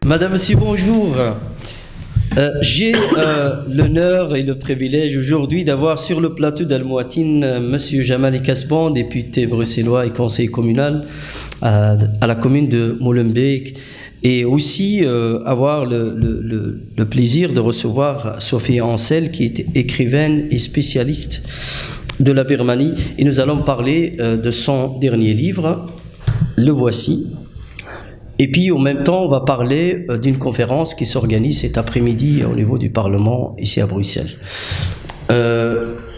Madame, monsieur, bonjour. J'ai l'honneur et le privilège aujourd'hui d'avoir sur le plateau d'Al-Mouatine monsieur Jamal Kasban, député bruxellois et conseiller communal à la commune de Molenbeek, et aussi avoir le plaisir de recevoir Sophie Ansel, qui est écrivaine et spécialiste de la Birmanie, et nous allons parler de son dernier livre, Le Voici. Et puis, en même temps, on va parler d'une conférence qui s'organise cet après-midi au niveau du Parlement, ici à Bruxelles.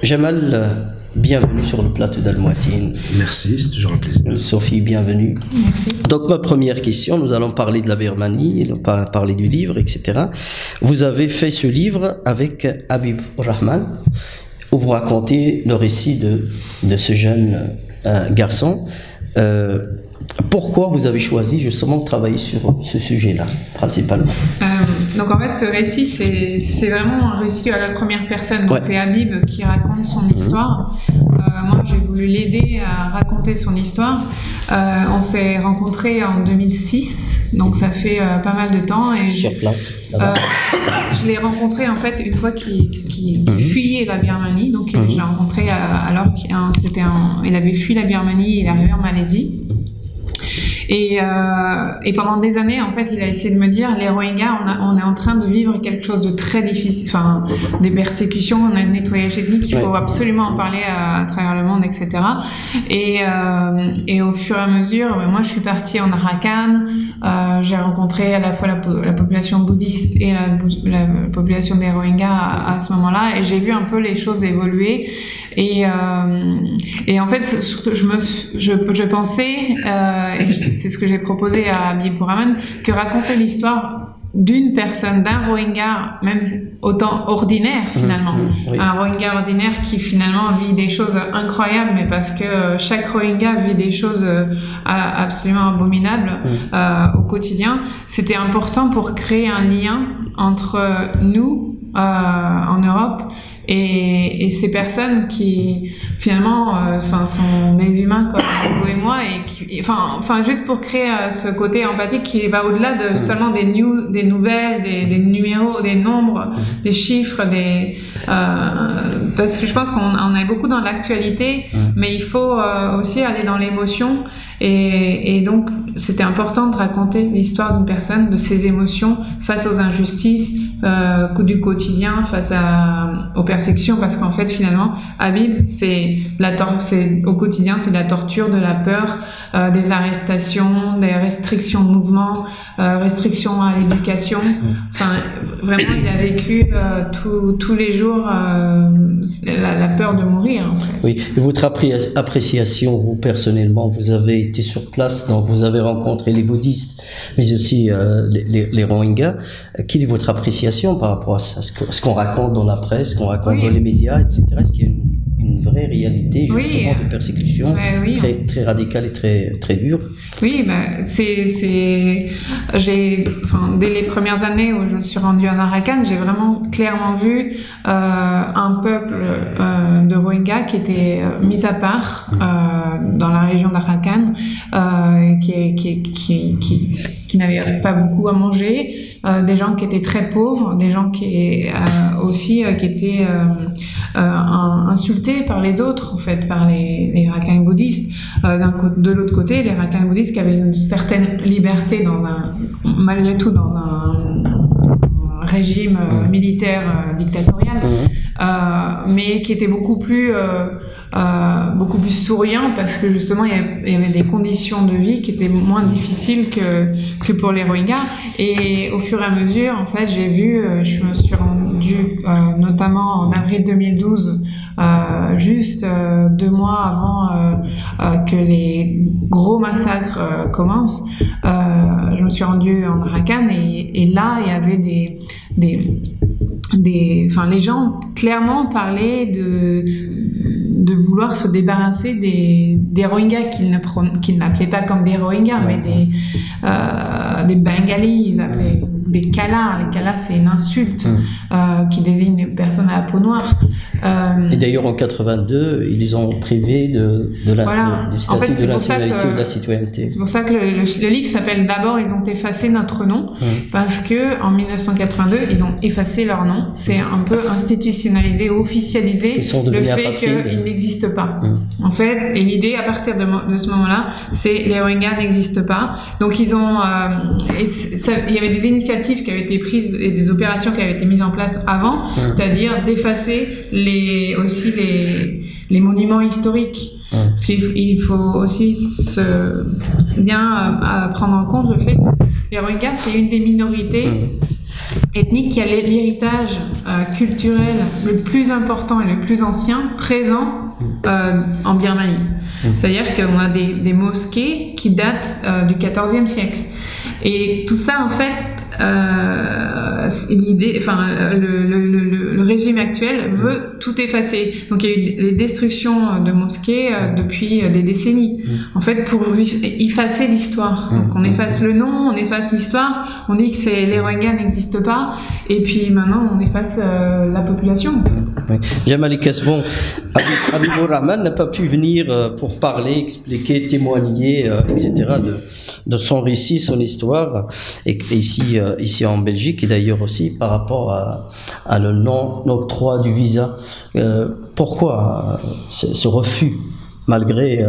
Jamal, bienvenue sur le plateau d'Al-Mouatine. Merci, c'est toujours un plaisir. Sophie, bienvenue. Merci. Donc, ma première question, nous allons parler de la Birmanie, nous parler du livre, etc. Vous avez fait ce livre avec Habib Rahman, où vous racontez le récit de ce jeune garçon. Pourquoi vous avez choisi justement de travailler sur ce sujet-là, principalement? Donc en fait, ce récit, c'est vraiment un récit à la première personne. Donc c'est Habib qui raconte son histoire. Moi, j'ai voulu l'aider à raconter son histoire. On s'est rencontrés en 2006, donc ça fait pas mal de temps. Et sur place. Je l'ai rencontré en fait une fois qu'il fuyait la Birmanie. Donc je l'ai rencontré alors qu'il avait fui la Birmanie, il est arrivé en Malaisie. Et pendant des années, en fait, il a essayé de me dire, les Rohingyas, on est en train de vivre quelque chose de très difficile, enfin, des persécutions, on a un nettoyage ethnique, il faut absolument en parler à travers le monde, etc. Et au fur et à mesure, moi, je suis partie en Arakan, j'ai rencontré à la fois la population bouddhiste et la population des Rohingyas à ce moment-là, et j'ai vu un peu les choses évoluer. Et en fait, ce que je pensais, et c'est ce que j'ai proposé à Habib Rahman, que raconter l'histoire d'une personne, d'un Rohingya, même autant ordinaire finalement, un Rohingya ordinaire qui finalement vit des choses incroyables, mais parce que chaque Rohingya vit des choses absolument abominables au quotidien, c'était important pour créer un lien entre nous en Europe et ces personnes qui finalement sont des humains comme vous et moi, et qui, juste pour créer ce côté empathique qui va au-delà de seulement des nouvelles, des numéros, des nombres, des chiffres, parce que je pense qu'on est beaucoup dans l'actualité, mais il faut aussi aller dans l'émotion, et donc c'était important de raconter l'histoire d'une personne, de ses émotions face aux injustices du quotidien, face aux persécutions, parce qu'en fait finalement Habib, au quotidien c'est de la torture, de la peur, des arrestations, des restrictions de mouvement, restrictions à l'éducation, vraiment il a vécu tous les jours la peur de mourir en fait. Oui, et votre appréciation, vous personnellement, vous avez été sur place, donc vous avez rencontré les bouddhistes, mais aussi les Rohingyas. Quelle est votre appréciation par rapport à ça, ce qu'on raconte dans la presse, ce qu'on raconte dans les médias, etc. Est-ce qu'il y a une vraie réalité justement de persécution très radicale et très dure? Oui, dès les premières années où je me suis rendue en Arakan, j'ai vraiment clairement vu un peuple de Rohingyas qui était mis à part dans la région d'Arakan, qui n'avaient pas beaucoup à manger, des gens qui étaient très pauvres, des gens qui étaient insultés par les autres, en fait, par les Rakhine bouddhistes. De l'autre côté, les Rakhine bouddhistes qui avaient une certaine liberté malgré tout dans un régime militaire dictatorial, mais qui était beaucoup plus souriant, parce que justement il y avait des conditions de vie qui étaient moins difficiles que pour les Rohingyas. Et au fur et à mesure, en fait, je me suis rendue notamment en avril 2012, juste 2 mois avant que les gros massacres commencent. Je me suis rendue en Arakan, et là il y avait les gens clairement parlaient de vouloir se débarrasser des Rohingyas qu'ils n'appelaient pas comme des Rohingyas, mais des Bengalis, ils appelaient des kalas. Les kalas, c'est une insulte qui désigne une personne à la peau noire. Et d'ailleurs, en 82, ils les ont privés du statut de nationalité ou de la citoyenneté. C'est pour ça que le livre s'appelle d'abord, ils ont effacé notre nom, parce que en 1982, ils ont effacé leur nom. C'est un peu institutionnalisé, officialisé le fait qu'ils n'existent pas. En fait, et l'idée à partir de ce moment-là, c'est les Rohingyas n'existent pas. Donc ils ont, il y avait des initiatives qui avaient été prises et des opérations qui avaient été mises en place avant, c'est-à-dire d'effacer les monuments historiques. Parce qu'il faut aussi bien prendre en compte le fait que les Rohingyas, c'est une des minorités ethniques qui a l'héritage culturel le plus important et le plus ancien présent en Birmanie. C'est-à-dire qu'on a des mosquées qui datent du XIVe siècle. Et tout ça, en fait, le régime actuel veut tout effacer. Donc il y a eu des destructions de mosquées depuis des décennies. En fait, pour effacer l'histoire. Donc on efface le nom, on efface l'histoire, on dit que les Rohingyas n'existent pas, et puis maintenant on efface la population. Oui. Jamali Kasbon, Habibur Rahman n'a pas pu venir pour parler, expliquer, témoigner, etc. de son récit, son histoire, et ici en Belgique, et d'ailleurs aussi par rapport à le non-octroi du visa. Pourquoi ce refus, malgré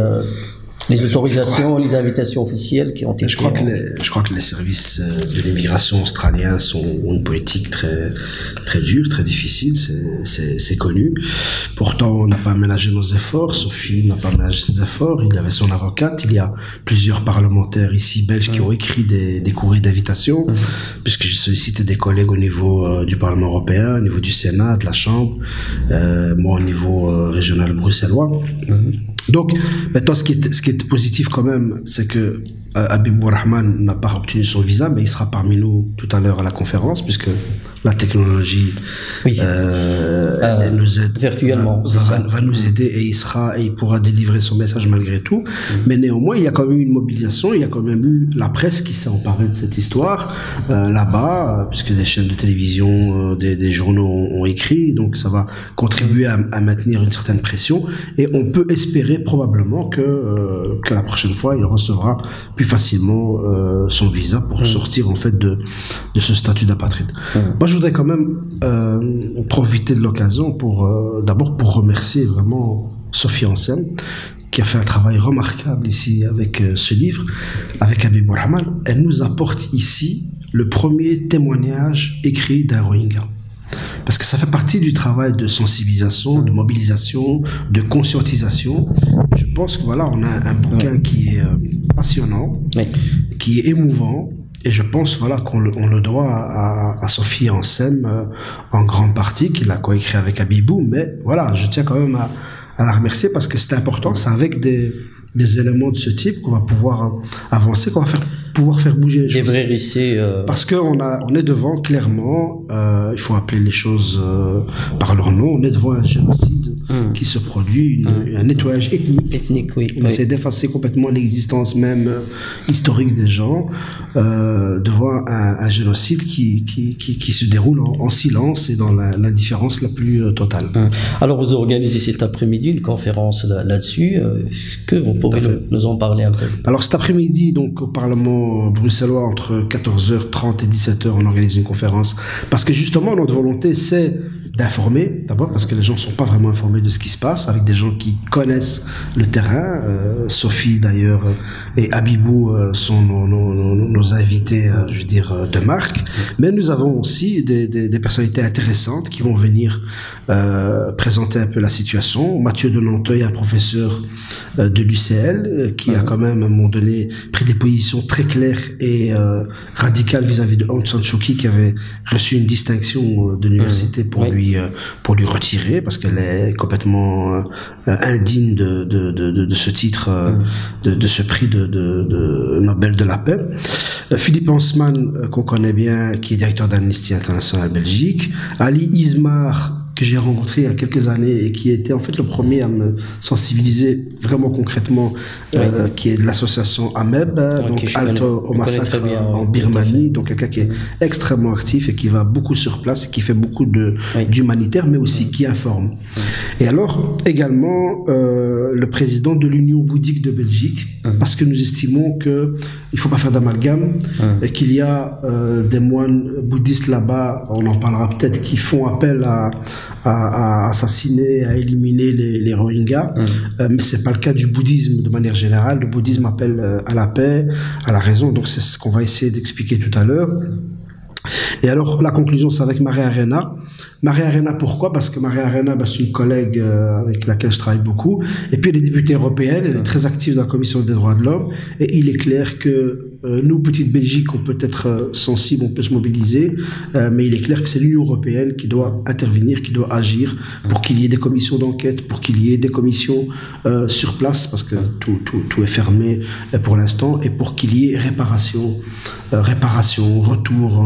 les autorisations, les invitations officielles qui ont été... Je crois que les services de l'immigration australiens ont une politique très, très dure, très difficile, c'est connu. Pourtant, on n'a pas ménagé nos efforts, Sophie n'a pas ménagé ses efforts, il y avait son avocate, il y a plusieurs parlementaires ici belges qui ont écrit des courriers d'invitation, puisque j'ai sollicité des collègues au niveau du Parlement européen, au niveau du Sénat, de la Chambre, moi au niveau régional bruxellois. Donc, maintenant, ce qui est positif quand même, c'est que Habibur Rahman n'a pas obtenu son visa, mais il sera parmi nous tout à l'heure à la conférence, puisque la technologie nous aide virtuellement, va nous aider, et il pourra délivrer son message malgré tout. Mais néanmoins, il y a quand même eu une mobilisation, il y a quand même eu la presse qui s'est emparée de cette histoire là-bas, puisque des chaînes de télévision, des journaux ont écrit, donc ça va contribuer à maintenir une certaine pression, et on peut espérer probablement que la prochaine fois, il recevra plus facilement son visa pour sortir en fait de ce statut d'apatride. Moi, je voudrais quand même profiter de l'occasion d'abord pour remercier vraiment Sophie Ansem, qui a fait un travail remarquable ici avec ce livre, avec Habibur Rahman. Elle nous apporte ici le premier témoignage écrit d'un Rohingya. Parce que ça fait partie du travail de sensibilisation, de mobilisation, de conscientisation. Je pense que voilà, on a un bouquin qui est passionnant, qui est émouvant, et je pense voilà qu'on le doit à Sophie Ansem en grande partie, qui l'a coécrit avec Habibou. Mais voilà, je tiens quand même à la remercier, parce que c'est important. C'est avec des éléments de ce type qu'on va pouvoir avancer, qu'on va pouvoir faire bouger les choses. Des vrais récits. Parce qu'on est devant, clairement, il faut appeler les choses par leur nom, on est devant un génocide qui se produit, un nettoyage ethnique. Oui. On essaie d'effacer complètement l'existence même historique des gens, devant un génocide qui se déroule en silence et dans l'indifférence la plus totale. Alors vous organisez cet après-midi une conférence là-dessus. Est-ce que vous pouvez nous en parler un peu? Alors cet après-midi, donc au Parlement bruxellois, entre 14h30 et 17h, on organise une conférence, parce que justement notre volonté c'est d'informer, d'abord parce que les gens ne sont pas vraiment informés de ce qui se passe, avec des gens qui connaissent le terrain. Sophie d'ailleurs et Habibou sont nos invités, je veux dire, de marque, mais nous avons aussi des personnalités intéressantes qui vont venir présenter un peu la situation. Mathieu de Nanteuil, un professeur de l'UCL, qui a quand même à un moment donné pris des positions très claires et radicales vis-à-vis de Aung San Suu Kyi, qui avait reçu une distinction de l'université pour lui retirer, parce qu'elle est complètement indigne de ce titre, de ce prix de Nobel de la paix. Philippe Hansman, qu'on connaît bien, qui est directeur d'Amnesty International Belgique. Ali Ismar, que j'ai rencontré il y a quelques années et qui était en fait le premier à me sensibiliser vraiment concrètement, qui est de l'association AMEB, donc Halte au massacre en Birmanie, donc quelqu'un qui est extrêmement actif et qui va beaucoup sur place, et qui fait beaucoup d'humanitaire, mais aussi qui informe. Et alors, également, le président de l'Union bouddhique de Belgique, parce que nous estimons qu'il ne faut pas faire d'amalgame, et qu'il y a des moines bouddhistes là-bas, on en parlera peut-être, qui font appel à assassiner, à éliminer les Rohingyas, mais c'est pas le cas du bouddhisme de manière générale. Le bouddhisme appelle à la paix, à la raison, donc c'est ce qu'on va essayer d'expliquer tout à l'heure. Et alors, la conclusion, c'est avec Maria Arena. Maria Arena, pourquoi? Parce que Maria Arena, c'est une collègue avec laquelle je travaille beaucoup. Et puis, elle est députée européenne, elle est très active dans la Commission des droits de l'homme. Et il est clair que nous, petite Belgique, on peut être sensible, on peut se mobiliser, mais il est clair que c'est l'Union européenne qui doit intervenir, qui doit agir pour qu'il y ait des commissions d'enquête, pour qu'il y ait des commissions sur place, parce que tout est fermé pour l'instant, et pour qu'il y ait réparation, retour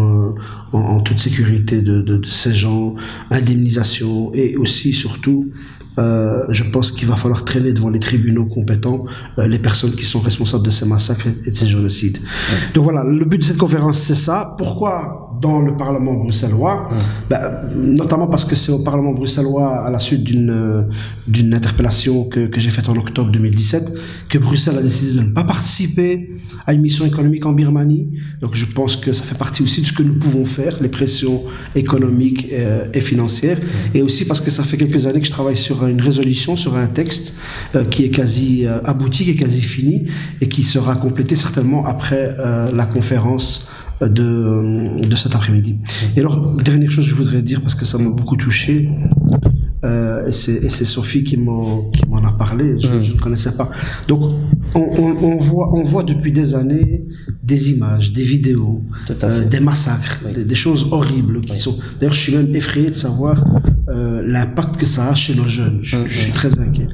en toute sécurité de ces gens, indemnisation, et aussi, surtout, je pense qu'il va falloir traîner devant les tribunaux compétents les personnes qui sont responsables de ces massacres et de ces génocides. Donc voilà, le but de cette conférence, c'est ça. Pourquoi dans le Parlement bruxellois? Notamment parce que c'est au Parlement bruxellois, à la suite d'une interpellation que j'ai faite en octobre 2017, que Bruxelles a décidé de ne pas participer à une mission économique en Birmanie. Donc je pense que ça fait partie aussi de ce que nous pouvons faire, les pressions économiques et financières, et aussi parce que ça fait quelques années que je travaille sur une résolution, sur un texte qui est quasi abouti, qui est quasi fini, et qui sera complété certainement après la conférence de cet après-midi. Et alors, dernière chose que je voudrais dire, parce que ça m'a beaucoup touché, et c'est Sophie qui m'en a parlé, je ne connaissais pas. Donc, on voit depuis des années des images, des vidéos, des massacres, des choses horribles qui sont... D'ailleurs, je suis même effrayé de savoir l'impact que ça a chez nos jeunes. Je suis très inquiet.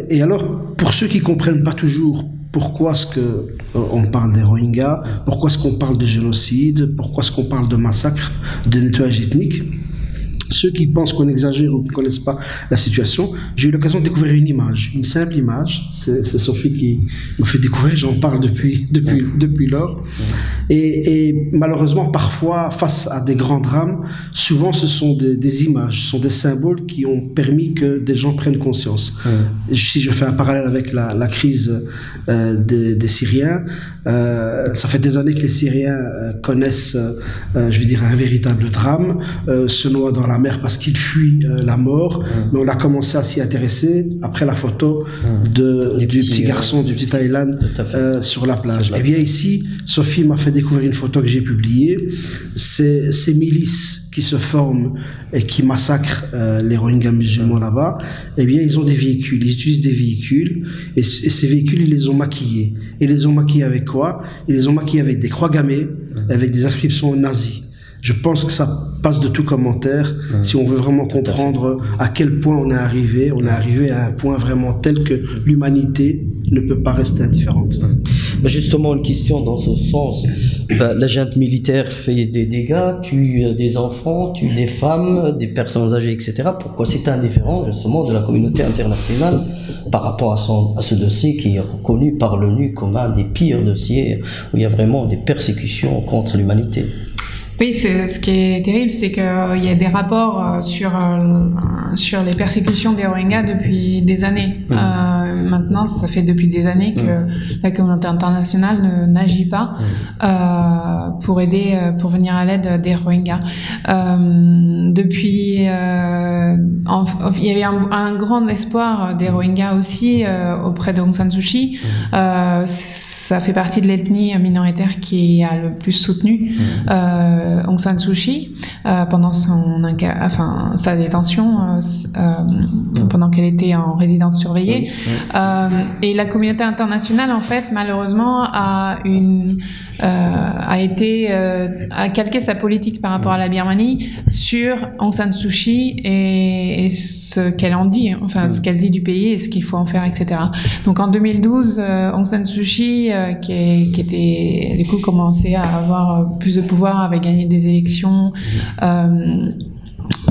Et alors, pour ceux qui comprennent pas toujours pourquoi est-ce qu'on parle des Rohingyas, pourquoi est-ce qu'on parle de génocide, pourquoi est-ce qu'on parle de massacre, de nettoyage ethnique, ceux qui pensent qu'on exagère ou qui ne connaissent pas la situation, j'ai eu l'occasion de découvrir une image, une simple image. C'est Sophie qui m'a fait découvrir, j'en parle depuis lors. Et malheureusement, parfois, face à des grands drames, souvent ce sont des images, ce sont des symboles qui ont permis que des gens prennent conscience. Si je fais un parallèle avec la crise des Syriens, ça fait des années que les Syriens connaissent, je veux dire, un véritable drame, se noient dans la mer parce qu'ils fuient la mort. Mais on a commencé à s'y intéresser après la photo du petit garçon, du petit Thaïland sur la plage. Et bien ici, Sophie m'a fait découvrir une photo que j'ai publiée. C'est ces milices qui se forment et qui massacrent les Rohingyas musulmans là-bas. Eh bien, ils ont des véhicules, ils utilisent des véhicules, et ces véhicules, ils les ont maquillés. Et ils les ont maquillés avec quoi? Ils les ont maquillés avec des croix gammées, avec des inscriptions nazies. Je pense que ça passe de tout commentaire si on veut vraiment comprendre à quel point on est arrivé. On est arrivé à un point vraiment tel que l'humanité ne peut pas rester indifférente. Justement, une question dans ce sens. La junte militaire fait des dégâts, tue des enfants, tue des femmes, des personnes âgées, etc. Pourquoi c'est indifférent justement de la communauté internationale par rapport à ce dossier qui est reconnu par l'ONU comme un des pires dossiers où il y a vraiment des persécutions contre l'humanité? Oui, ce qui est terrible, c'est qu'il y a des rapports sur les persécutions des Rohingyas depuis des années. Maintenant, ça fait depuis des années que la communauté internationale n'agit pas pour venir à l'aide des Rohingyas. Il y avait un grand espoir des Rohingyas aussi auprès d'Aung San Suu Kyi. Ça fait partie de l'ethnie minoritaire qui a le plus soutenu Aung San Suu Kyi pendant sa détention, pendant qu'elle était en résidence surveillée. Et la communauté internationale, en fait, malheureusement, a calqué sa politique par rapport à la Birmanie sur Aung San Suu Kyi et ce qu'elle en dit, ce qu'elle dit du pays et ce qu'il faut en faire, etc. Donc en 2012, Aung San Suu Kyi, qui était du coup commencé à avoir plus de pouvoir, avait gagné des élections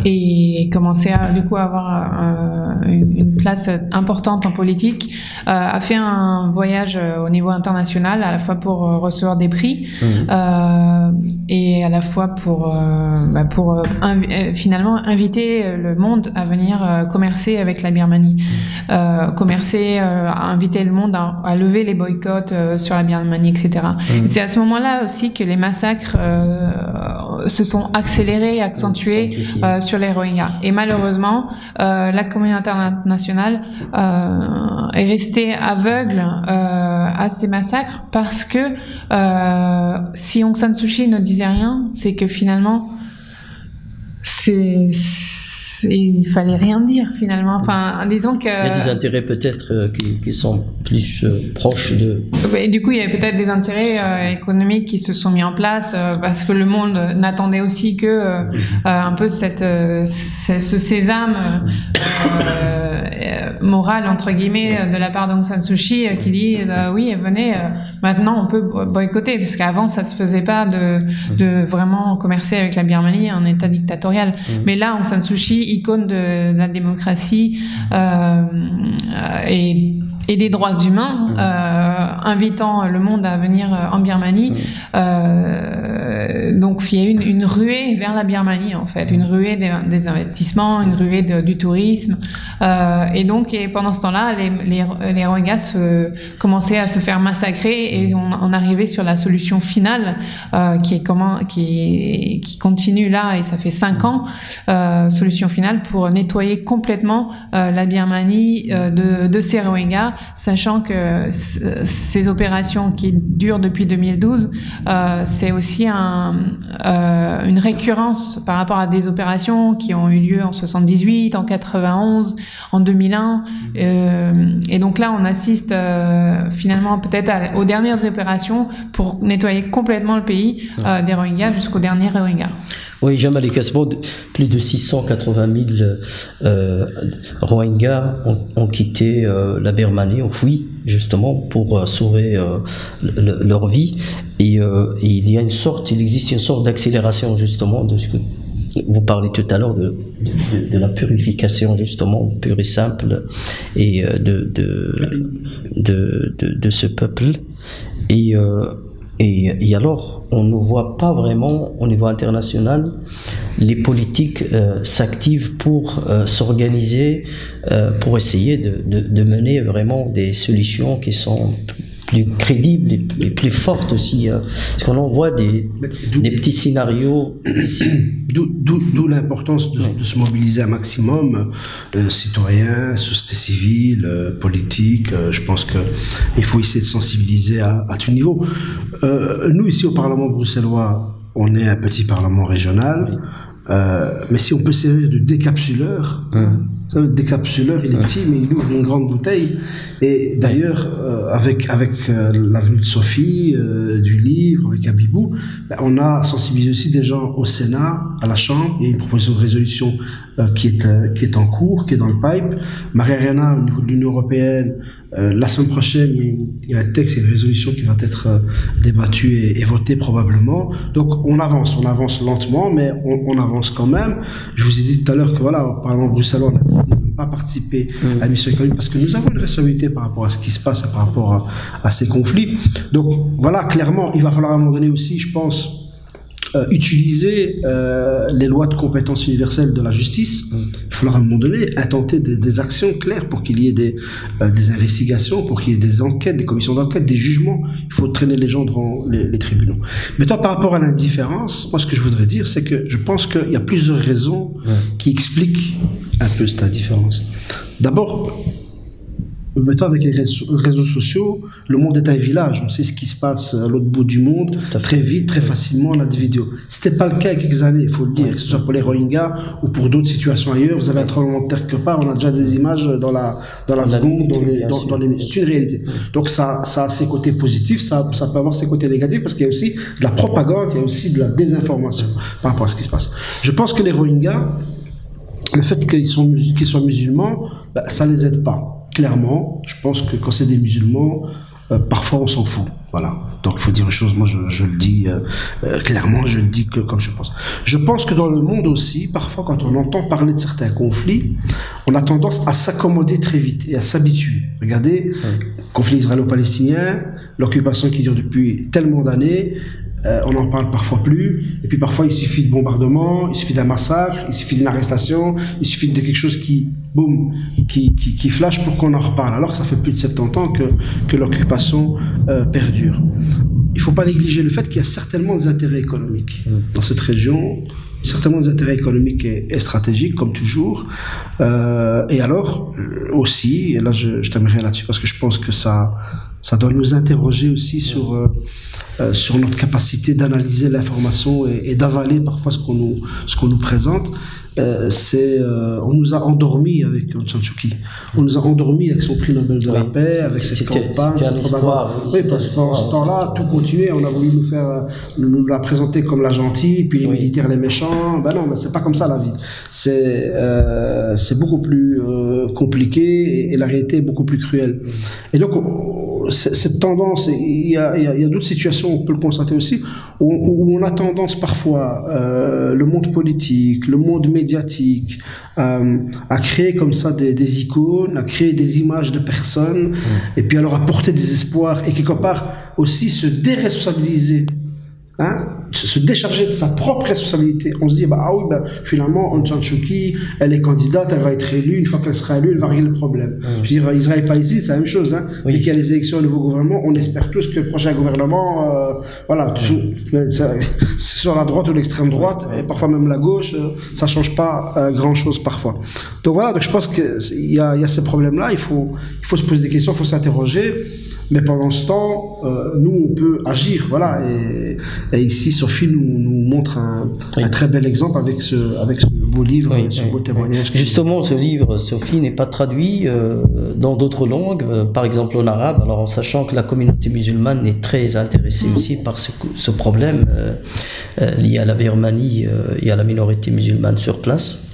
et commencer à du coup avoir une place importante en politique, a fait un voyage au niveau international, à la fois pour recevoir des prix et à la fois pour finalement inviter le monde à venir commercer avec la Birmanie, inviter le monde à lever les boycotts sur la Birmanie, etc. Et c'est à ce moment-là aussi que les massacres se sont accélérés, accentués sur les Rohingyas. Et malheureusement, la communauté internationale est restée aveugle à ces massacres parce que si Aung San Suu Kyi ne disait rien, c'est que finalement, il fallait rien dire finalement. Enfin, disons que... Il y a des intérêts peut-être qui sont plus proches de... Et du coup, il y avait peut-être des intérêts économiques qui se sont mis en place parce que le monde n'attendait aussi que un peu ce sésame moral entre guillemets de la part d'Aung San Suu Kyi qui dit oui, venez, maintenant on peut boycotter, parce qu'avant ça se faisait pas de vraiment commercer avec la Birmanie, un état dictatorial. Mais là, Aung San Suu Kyi, icône de la démocratie et des droits humains, invitant le monde à venir en Birmanie. Donc il y a une ruée vers la Birmanie, en fait, une ruée des investissements, une ruée du tourisme. Et donc pendant ce temps-là, les Rohingyas commençaient à se faire massacrer, et on arrivait sur la solution finale qui continue là, et ça fait 5 ans, solution finale pour nettoyer complètement la Birmanie de ces Rohingyas, sachant que ces opérations qui durent depuis 2012, c'est aussi une récurrence par rapport à des opérations qui ont eu lieu en 78, en 91, en 2001. Et donc là, on assiste finalement peut-être aux dernières opérations pour nettoyer complètement le pays des Rohingyas jusqu'au dernier Rohingya. Oui, Jamal Kasband, plus de 680 000 Rohingyas ont quitté la Birmanie, ont fui justement pour sauver leur vie. Et il existe une sorte d'accélération justement de ce que vous parlez tout à l'heure de la purification justement pure et simple et de ce peuple. Et alors, on ne voit pas vraiment au niveau international les politiques s'activent pour s'organiser, pour essayer de mener vraiment des solutions qui sont plus crédibles et plus fortes aussi. Parce qu'on en voit des petits scénarios ici. D'où l'importance de se mobiliser un maximum, citoyens, société civile, politique. Je pense qu'il faut essayer de sensibiliser à tout niveau. Nous, ici au Parlement bruxellois, on est un petit Parlement régional, mais si on peut servir de décapsuleur, le décapsuleur, il est petit, mais il ouvre une grande bouteille. Et d'ailleurs, avec l'avenue de Sophie, du livre, avec Abibou, on a sensibilisé aussi des gens au Sénat, à la Chambre. Il y a une proposition de résolution qui est en cours, qui est dans le pipe. Maria-Arena, au niveau de l'Union européenne, la semaine prochaine, il y a un texte et une résolution qui va être débattue et votée probablement. Donc on avance lentement, mais on avance quand même. Je vous ai dit tout à l'heure que voilà, au Parlement bruxellois, on a décidé de ne pas participer à la mission économique parce que nous avons une responsabilité par rapport à ce qui se passe, par rapport à ces conflits. Donc voilà, clairement, il va falloir à un moment donné aussi, je pense, utiliser les lois de compétence universelle de la justice. Il va falloir à un moment donné intenter des actions claires pour qu'il y ait des investigations, pour qu'il y ait des enquêtes, des commissions d'enquête, des jugements. Il faut traîner les gens devant les tribunaux. Mais toi, par rapport à l'indifférence, moi ce que je voudrais dire, c'est que je pense qu'il y a plusieurs raisons qui expliquent un peu cette indifférence. D'abord, mettons avec les réseaux sociaux, le monde est un village. On sait ce qui se passe à l'autre bout du monde très vite, très facilement. On a des vidéos. C'était pas le cas il y a quelques années, il faut le dire, que ce soit pour les Rohingyas ou pour d'autres situations ailleurs. Vous avez un tremblement de terre quelque part, on a déjà des images dans la seconde, dans les c'est une réalité. Donc ça a ses côtés positifs, ça peut avoir ses côtés négatifs parce qu'il y a aussi de la propagande, il y a aussi de la désinformation par rapport à ce qui se passe. Je pense que les Rohingyas, le fait qu'ils soient musulmans, ça les aide pas. Clairement, je pense que quand c'est des musulmans, parfois on s'en fout. Voilà. Donc il faut dire une chose, moi je le dis clairement, je le dis que comme je pense. Je pense que dans le monde aussi, parfois quand on entend parler de certains conflits, on a tendance à s'accommoder très vite et à s'habituer. Regardez, conflit israélo-palestinien, l'occupation qui dure depuis tellement d'années, on n'en parle parfois plus, et puis parfois il suffit de bombardements, il suffit d'un massacre, il suffit d'une arrestation, il suffit de quelque chose qui, boum, qui flash pour qu'on en reparle, alors que ça fait plus de 70 ans que l'occupation perdure. Il ne faut pas négliger le fait qu'il y a certainement des intérêts économiques dans cette région, certainement des intérêts économiques et stratégiques, comme toujours. Et alors, aussi, et là je t'aimerais là-dessus, parce que je pense que ça doit nous interroger aussi sur notre capacité d'analyser l'information et d'avaler parfois ce qu'on nous présente. On nous a endormis avec Aung San Suu Kyi. On nous a endormis avec son prix Nobel de la paix, avec cette campagne, cette propagande. Oui, parce que pendant ce temps-là, tout continuait. On a voulu nous la présenter comme la gentille, puis les militaires les méchants. Ben non, mais c'est pas comme ça la vie. C'est beaucoup plus compliqué et la réalité est beaucoup plus cruelle. Et donc, cette tendance, il y a d'autres situations, on peut le constater aussi, où on a tendance parfois, le monde politique, le monde médiatique, à créer comme ça des icônes, à créer des images de personnes, et puis alors à porter des espoirs, et quelque part aussi se déresponsabiliser. Se décharger de sa propre responsabilité. On se dit, finalement, Aung San Suu Kyi, elle est candidate, elle va être élue, une fois qu'elle sera élue, elle va régler le problème. Je veux dire, Israël et Palestine, c'est la même chose. Dès qu'il y a les élections au nouveau gouvernement, on espère tous que le prochain gouvernement, c'est sur la droite ou l'extrême droite, et parfois même la gauche, ça change pas grand-chose parfois. Donc voilà, donc je pense qu'il y a ces problèmes-là, il faut se poser des questions, il faut s'interroger. Mais pendant ce temps, nous, on peut agir, voilà. Et ici, Sophie nous montre un très bel exemple avec ce beau livre, ce beau témoignage. Justement, ce livre, Sophie, n'est pas traduit dans d'autres langues, par exemple en arabe, alors en sachant que la communauté musulmane est très intéressée aussi par ce problème lié à la Birmanie et à la minorité musulmane sur place.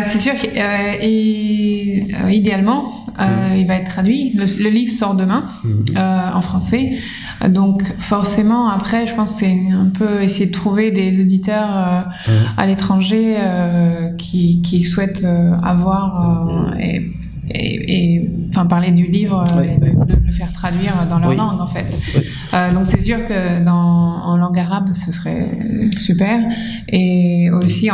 C'est sûr qu'idéalement, il va être traduit. Le livre sort demain en français. Donc forcément, après, je pense que c'est un peu essayer de trouver des éditeurs à l'étranger qui souhaitent avoir et parler du livre et de le faire traduire dans leur langue, en fait. Donc c'est sûr que en langue arabe, ce serait super. Et aussi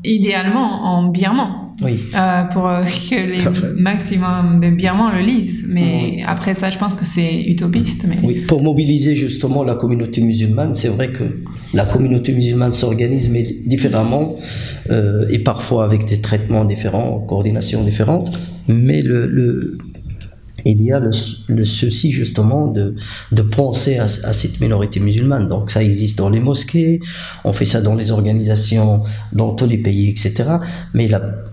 idéalement en birman, pour que les maximum de Birmans le lisent. Mais après ça, je pense que c'est utopiste. Mais... Oui, pour mobiliser justement la communauté musulmane, c'est vrai que la communauté musulmane s'organise mais différemment et parfois avec des traitements différents, coordinations différentes. Mais il y a le souci justement de penser à cette minorité musulmane. Donc ça existe dans les mosquées, on fait ça dans les organisations, dans tous les pays, etc. Mais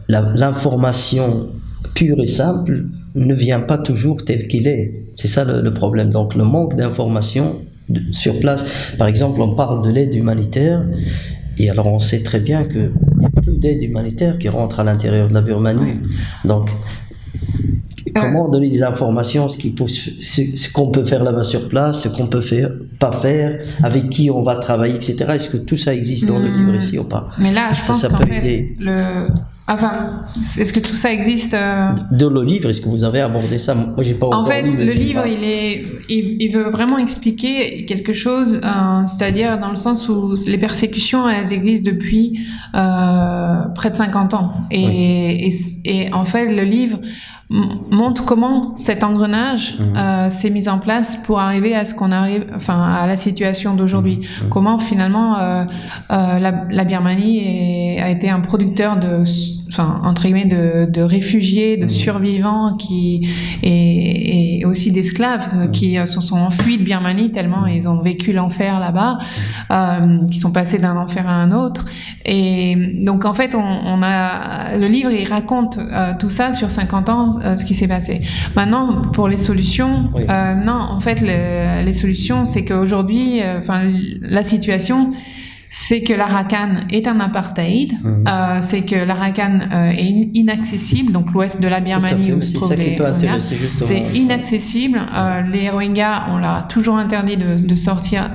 l'information pure et simple ne vient pas toujours telle qu'il est. C'est ça le problème. Donc le manque d'information sur place. Par exemple, on parle de l'aide humanitaire, et alors on sait très bien qu'il y a plus d'aide humanitaire qui rentre à l'intérieur de la Birmanie. Donc comment donner des informations, ce qu'on peut faire là-bas sur place, ce qu'on peut pas faire, avec qui on va travailler, etc. Est-ce que tout ça existe dans le livre ici ou pas? Mais là, je pense qu'en fait, est-ce que tout ça existe dans le livre, est-ce que vous avez abordé ça? Moi, j'ai pas. En fait, le livre, il veut vraiment expliquer quelque chose, c'est-à-dire dans le sens où les persécutions, elles existent depuis près de 50 ans. Et en fait, le livre montre comment cet engrenage s'est mis en place pour arriver à ce qu'on arrive, à la situation d'aujourd'hui. Comment finalement la Birmanie a été un producteur entre guillemets de réfugiés, de survivants et aussi d'esclaves qui se sont enfuis de Birmanie tellement ils ont vécu l'enfer là-bas, qui sont passés d'un enfer à un autre. Et donc en fait le livre il raconte tout ça sur 50 ans, ce qui s'est passé. Maintenant pour les solutions, non, en fait les solutions c'est qu'aujourd'hui la situation c'est que l'Arakan est un apartheid, c'est que l'Arakan est inaccessible, donc l'ouest de la Birmanie où se trouvent les Rohingyas, c'est inaccessible. Les Rohingyas, on leur a toujours interdit de sortir,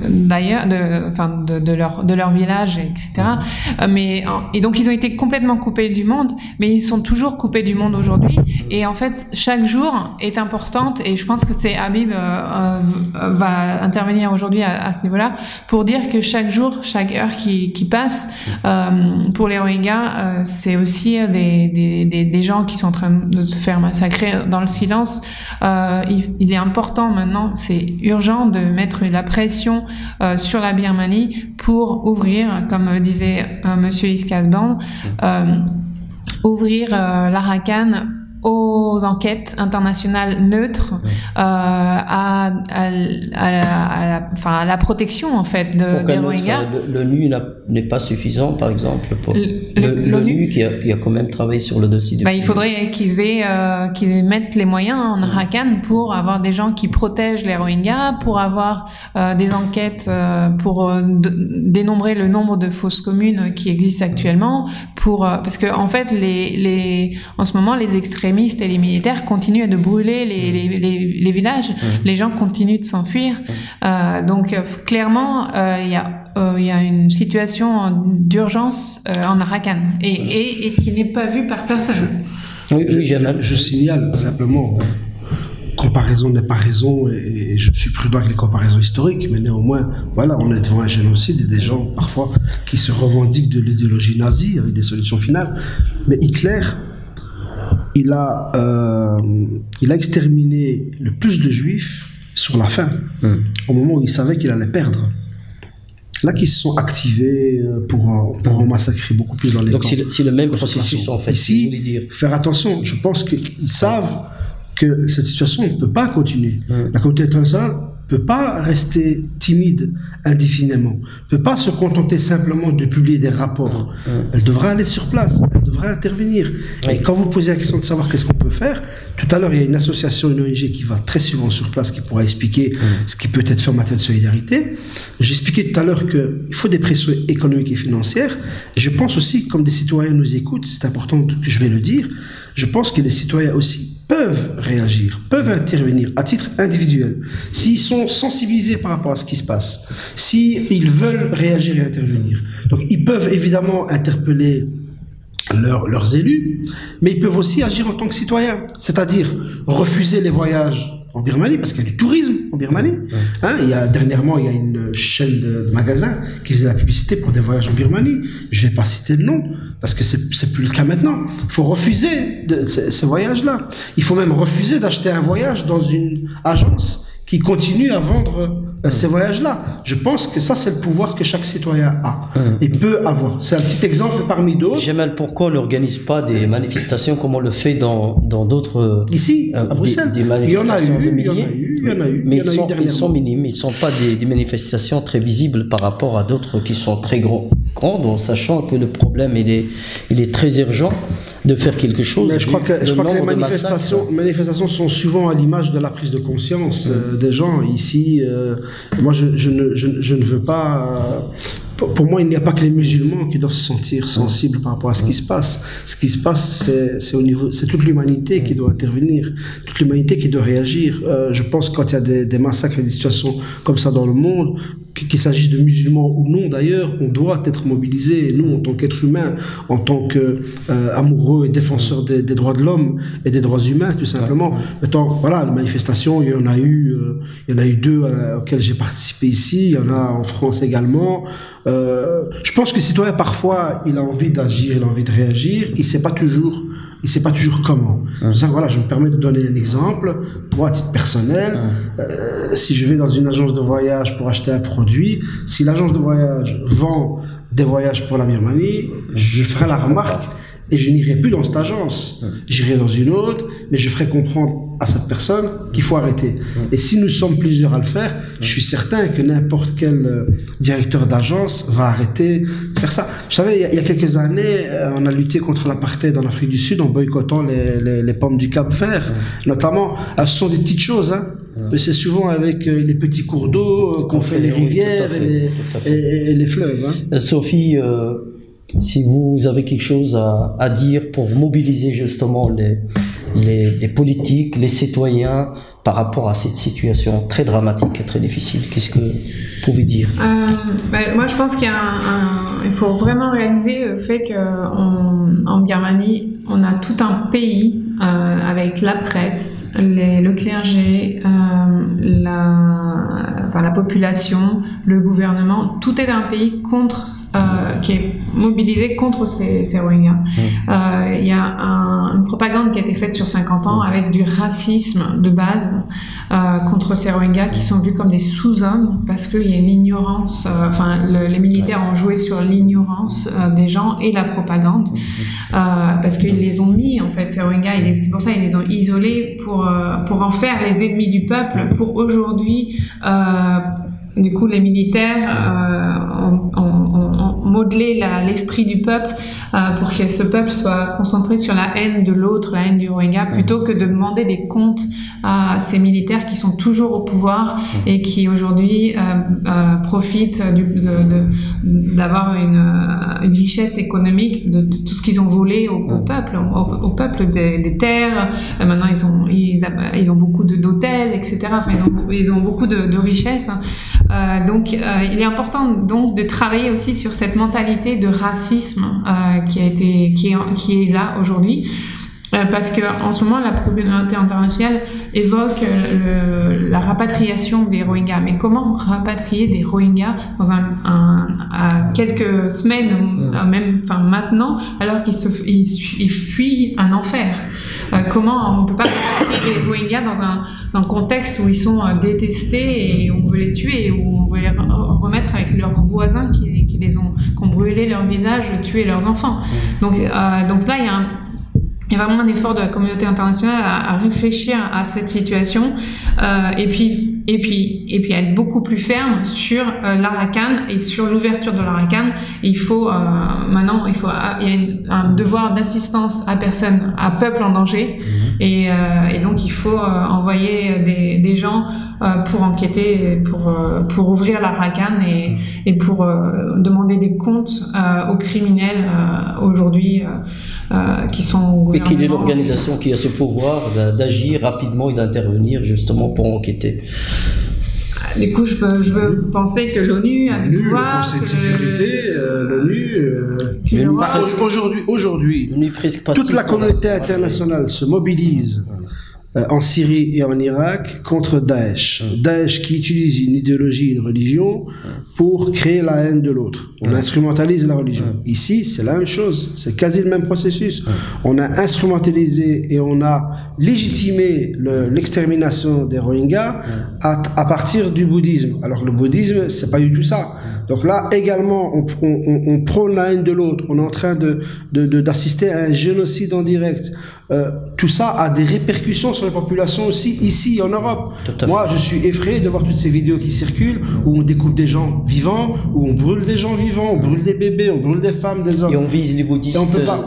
d'ailleurs, de leur village, etc. Et donc ils ont été complètement coupés du monde, mais ils sont toujours coupés du monde aujourd'hui. Et en fait, chaque jour est importante, et je pense que c'est Habib va intervenir aujourd'hui à ce niveau-là pour dire que chaque jour, chaque heure qui passe, pour les Rohingyas, c'est aussi des gens qui sont en train de se faire massacrer dans le silence. Il est important maintenant, c'est urgent de mettre la pression sur la Birmanie pour ouvrir, comme le disait Monsieur Iskazban, ouvrir l'Arakan aux enquêtes internationales neutres, à la protection en fait des Rohingyas. L'ONU n'est pas suffisant, par exemple, pour l'ONU qui a quand même travaillé sur le dossier. Il faudrait qu'ils mettent les moyens en Arakan pour avoir des gens qui protègent les Rohingyas, pour avoir des enquêtes pour dénombrer le nombre de fosses communes qui existent actuellement, parce que en fait en ce moment les extrémistes et les militaires continuent de brûler les villages. Les gens continuent de s'enfuir. Donc clairement, il y a une situation d'urgence en Arakan et qui n'est pas vue par personne. Oui, je signale simplement, comparaison n'est pas raison, et je suis prudent avec les comparaisons historiques, mais néanmoins, voilà, on est devant un génocide et des gens parfois qui se revendiquent de l'idéologie nazie avec des solutions finales. Mais Hitler, il a exterminé le plus de juifs sur la fin, au moment où il savait qu'il allait perdre. Là, qui se sont activés pour en massacrer beaucoup plus dans les camps. Donc c'est le même processus en fait. Ici, faire attention, je pense qu'ils savent que cette situation ne peut pas continuer. La communauté internationale ne peut pas rester timide indéfiniment, ne peut pas se contenter simplement de publier des rapports. Elle devra aller sur place, elle devra intervenir. Et quand vous posez la question de savoir qu'est-ce qu'on peut faire, tout à l'heure il y a une association, une ONG qui va très souvent sur place, qui pourra expliquer ce qui peut être fait en matière de solidarité. J'ai expliqué tout à l'heure qu'il faut des pressions économiques et financières. Et je pense aussi, comme des citoyens nous écoutent, c'est important que je vais le dire, je pense que les citoyens aussi peuvent réagir, peuvent intervenir à titre individuel. S'ils sont sensibilisés par rapport à ce qui se passe, s'ils veulent réagir et intervenir. Donc ils peuvent évidemment interpeller leurs élus, mais ils peuvent aussi agir en tant que citoyens, c'est-à-dire refuser les voyages en Birmanie, parce qu'il y a du tourisme en Birmanie. Dernièrement, il y a une chaîne de magasins qui faisait la publicité pour des voyages en Birmanie. Je ne vais pas citer le nom, parce que c'est plus le cas maintenant. Il faut refuser ces voyages-là. Il faut même refuser d'acheter un voyage dans une agence qui continue à vendre ces voyages-là. Je pense que ça, c'est le pouvoir que chaque citoyen a et peut avoir. C'est un petit exemple parmi d'autres. Jamal, pourquoi on n'organise pas des manifestations comme on le fait dans d'autres... Ici, à Bruxelles. Des manifestations il y en a eu. Mais ils sont minimes. Ils ne sont pas des manifestations très visibles par rapport à d'autres qui sont très grandes, en sachant que le problème, il est très urgent de faire quelque chose. Mais je crois que les manifestations sont souvent à l'image de la prise de conscience des gens. Ici, moi, je ne veux pas... Pour moi, il n'y a pas que les musulmans qui doivent se sentir sensibles par rapport à ce qui se passe. Ce qui se passe, c'est toute l'humanité qui doit intervenir, toute l'humanité qui doit réagir. Je pense que quand il y a des massacres et des situations comme ça dans le monde, qu'il s'agisse de musulmans ou non d'ailleurs, on doit être mobilisés. Nous, en tant qu'êtres humains, en tant qu'amoureux et défenseurs des droits de l'homme et des droits humains, tout simplement. Maintenant, voilà, les manifestations, il y en a eu 2 auxquelles j'ai participé ici. Il y en a en France également. Je pense que le citoyen, parfois, il a envie d'agir, il a envie de réagir. Il ne sait pas toujours comment. Voilà, je me permets de donner un exemple. Moi, à titre personnel, si je vais dans une agence de voyage pour acheter un produit, si l'agence de voyage vend des voyages pour la Birmanie, je ferai la remarque et je n'irai plus dans cette agence. J'irai dans une autre, mais je ferai comprendre à cette personne qu'il faut arrêter. Et si nous sommes plusieurs à le faire, je suis certain que n'importe quel directeur d'agence va arrêter de faire ça. Vous savez, il y a quelques années, on a lutté contre l'apartheid en Afrique du Sud en boycottant les pommes du Cap-Vert, notamment. Ce sont des petites choses, hein, mais c'est souvent avec les petits cours d'eau qu'on fait les rivières et les fleuves. Hein. Sophie, si vous avez quelque chose à dire pour mobiliser justement les politiques, les citoyens par rapport à cette situation très dramatique et très difficile, qu'est-ce que vous pouvez dire? Moi, je pense il faut vraiment réaliser le fait qu'en Birmanie, on a tout un pays avec la presse, le clergé, la population, le gouvernement. Tout est un pays qui est mobilisé contre ces Rohingyas. Il y a une propagande qui a été faite sur 50 ans avec du racisme de base contre ces Rohingyas qui sont vus comme des sous-hommes parce qu'il y a une ignorance. Les militaires ont joué sur l'ignorance des gens et la propagande parce qu'ils les ont mis, en fait, ces Rohingyas. C'est pour ça qu'ils les ont isolés pour en faire les ennemis du peuple. Pour aujourd'hui, du coup, les militaires ont modelé l'esprit du peuple pour que ce peuple soit concentré sur la haine de l'autre, la haine du Rohingya, plutôt que de demander des comptes à ces militaires qui sont toujours au pouvoir et qui aujourd'hui profitent d'avoir une richesse économique de tout ce qu'ils ont volé au peuple des terres. Maintenant, ils ont beaucoup d'hôtels, etc. Enfin, ils ont beaucoup de richesses. Donc, il est important donc de travailler aussi sur cette mentalité de racisme qui est là aujourd'hui. Parce qu'en ce moment, la communauté internationale évoque la rapatriation des Rohingyas. Mais comment rapatrier des Rohingyas dans à quelques semaines, même maintenant, alors qu'ils fuient un enfer? Comment on ne peut pas rapatrier des Rohingyas dans un contexte où ils sont détestés et où on veut les tuer, où on veut les remettre avec leurs voisins qui ont brûlé leur village, tué leurs enfants. Donc là, il y a vraiment un effort de la communauté internationale à réfléchir à cette situation et puis être beaucoup plus ferme sur l'Arakan et sur l'ouverture de l'Arakan. Il faut maintenant, il y a un devoir d'assistance à peuple en danger et donc il faut envoyer des gens pour enquêter, pour ouvrir l'Arakan et pour demander des comptes aux criminels aujourd'hui qui sont au gouvernement. Et qu'il est l'organisation qui a ce pouvoir d'agir rapidement et d'intervenir justement pour enquêter. Du coup, je veux penser que l'ONU a du pouvoir. Le Conseil de sécurité, l'ONU. Aujourd'hui, toute la communauté internationale se mobilise en Syrie et en Irak contre Daesh. Daesh qui utilise une idéologie, une religion pour créer la haine de l'autre. On instrumentalise la religion. Ici, c'est la même chose. C'est quasi le même processus. On a instrumentalisé et on a légitimé l'extermination des Rohingyas à partir du bouddhisme. Alors que le bouddhisme, c'est pas du tout ça. Donc là, également, on prône la haine de l'autre. On est en train d'assister à un génocide en direct. Tout ça a des répercussions sur la population aussi ici en Europe. Moi, je suis effrayé de voir toutes ces vidéos qui circulent où on découpe des gens vivants, où on brûle des gens vivants, on brûle des bébés, on brûle des femmes, des hommes. Et on vise les bouddhistes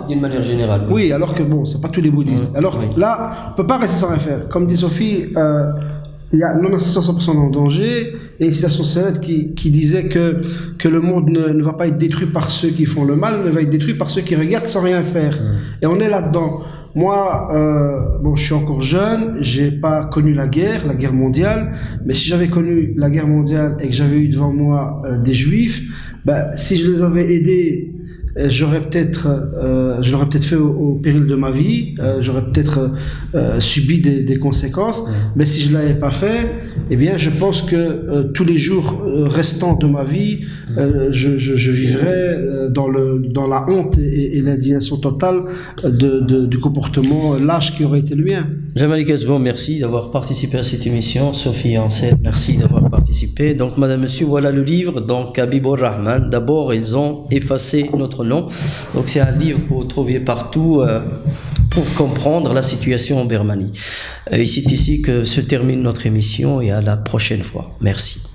d'une manière générale. Oui, alors que bon, c'est pas tous les bouddhistes. Alors là, on peut pas rester sans rien faire. Comme dit Sophie, il y a non-assistance 100% en danger et une citation célèbre qui disait que le monde ne va pas être détruit par ceux qui font le mal, mais va être détruit par ceux qui regardent sans rien faire. Et on est là-dedans. Moi, je suis encore jeune, j'ai pas connu la guerre mondiale, mais si j'avais connu la guerre mondiale et que j'avais eu devant moi des juifs, si je les avais aidés, je l'aurais peut-être fait au péril de ma vie, j'aurais peut-être subi des conséquences, mais si je l'avais pas fait, eh bien je pense que tous les jours restants de ma vie, je vivrais dans la honte et l'indignation totale du comportement lâche qui aurait été le mien. Jamal Kasbon, merci d'avoir participé à cette émission. Sophie Ansel, merci d'avoir participé. Donc, madame, monsieur, voilà le livre. Donc, Habibur Rahman. D'abord, ils ont effacé notre nom. Donc, c'est un livre que vous trouviez partout pour comprendre la situation en Birmanie. Et c'est ici que se termine notre émission et à la prochaine fois. Merci.